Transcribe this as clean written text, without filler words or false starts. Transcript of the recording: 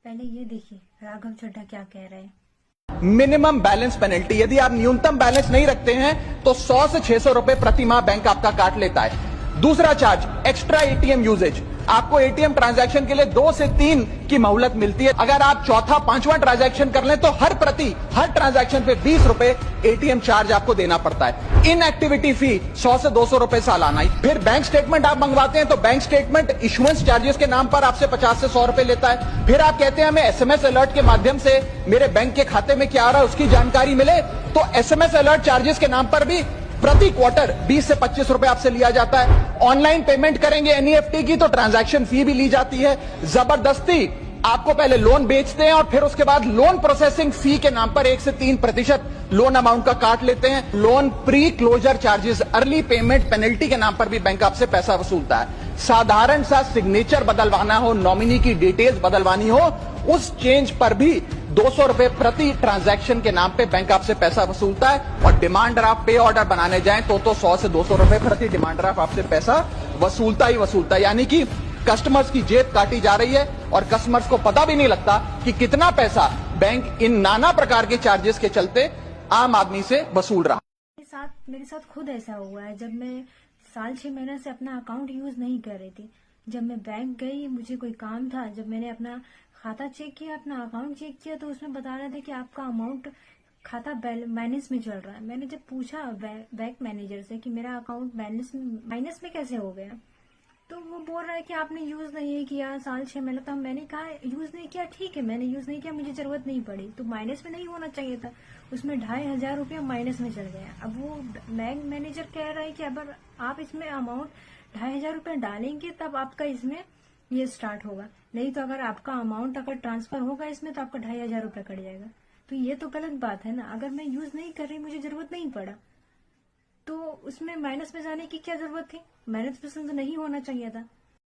पहले ये देखिए राघव चड्ढा क्या कह रहे हैं। मिनिमम बैलेंस पेनल्टी, यदि आप न्यूनतम बैलेंस नहीं रखते हैं तो 100 से 600 रुपए प्रति माह बैंक आपका काट लेता है। दूसरा चार्ज एक्स्ट्रा एटीएम यूजेज, आपको एटीएम ट्रांजैक्शन के लिए 2 से 3 की मोहलत मिलती है। अगर आप चौथा पांचवा ट्रांजैक्शन कर लें तो हर ट्रांजैक्शन पे 20 रुपए एटीएम चार्ज आपको देना पड़ता है। इनएक्टिविटी फी 100 से 200 रुपए सालाना। फिर बैंक स्टेटमेंट आप मंगवाते हैं तो बैंक स्टेटमेंट इशुएंस चार्जेस के नाम पर आपसे 50 से 100 रुपए लेता है। फिर आप कहते हैं हमें एसएमएस अलर्ट के माध्यम से मेरे बैंक के खाते में क्या आ रहा है उसकी जानकारी मिले, तो एसएमएस अलर्ट चार्जेस के नाम पर भी प्रति क्वार्टर 20 से 25 रुपए आपसे लिया जाता है। ऑनलाइन पेमेंट करेंगे एनईएफटी की तो ट्रांजैक्शन फी भी ली जाती है। जबरदस्ती आपको पहले लोन बेचते हैं और फिर उसके बाद लोन प्रोसेसिंग फी के नाम पर 1 से 3% लोन अमाउंट का काट लेते हैं। Loan pre closure charges, early payment penalty के नाम पर भी बैंक आपसे पैसा वसूलता है। साधारण सा सिग्नेचर बदलवाना हो, नॉमिनी की डिटेल्स बदलवानी हो, उस चेंज पर भी 200 रुपए प्रति ट्रांजैक्शन के नाम पे बैंक आपसे पैसा वसूलता है। और डिमांड ड्राफ्ट पे ऑर्डर बनाने जाएं तो 100 से 200 रुपए प्रति डिमांड ड्राफ्ट आपसे पैसा वसूलता ही वसूलता है। यानी कि कस्टमर्स की जेब काटी जा रही है और कस्टमर्स को पता भी नहीं लगता कि कितना पैसा बैंक इन नाना प्रकार के चार्जेस के चलते आम आदमी से वसूल रहा। मेरे साथ खुद ऐसा हुआ है। जब मैं साल 6 महीने से अपना अकाउंट यूज नहीं कर रही थी, जब मैं बैंक गई, मुझे कोई काम था, जब मैंने अपना खाता चेक किया, अपना अकाउंट चेक किया, तो उसमें बता रहे थे कि आपका अमाउंट खाता माइनस में चल रहा है। मैंने जब पूछा बैंक मैनेजर से कि मेरा अकाउंट माइनस में कैसे हो गया, तो वो बोल रहा है कि आपने यूज नहीं किया साल 6 महीने। तो मैंने कहा यूज नहीं किया, ठीक है, मैंने यूज नहीं किया, मुझे जरूरत नहीं पड़ी, तो माइनस में नहीं होना चाहिए था। उसमें 2500 रुपया माइनस में चल गया। अब वो बैंक मैनेजर कह रहा है कि अगर आप इसमें अमाउंट 2500 रुपया डालेंगे तब आपका इसमें ये स्टार्ट होगा, नहीं तो अगर आपका अमाउंट अगर ट्रांसफर होगा इसमें तो आपका 2500 रुपया कट जाएगा। तो ये तो गलत बात है ना। अगर मैं यूज नहीं कर रही, मुझे जरूरत नहीं पड़ा, तो उसमें माइनस में जाने की क्या जरूरत थी? माइनस में तो नहीं होना चाहिए था।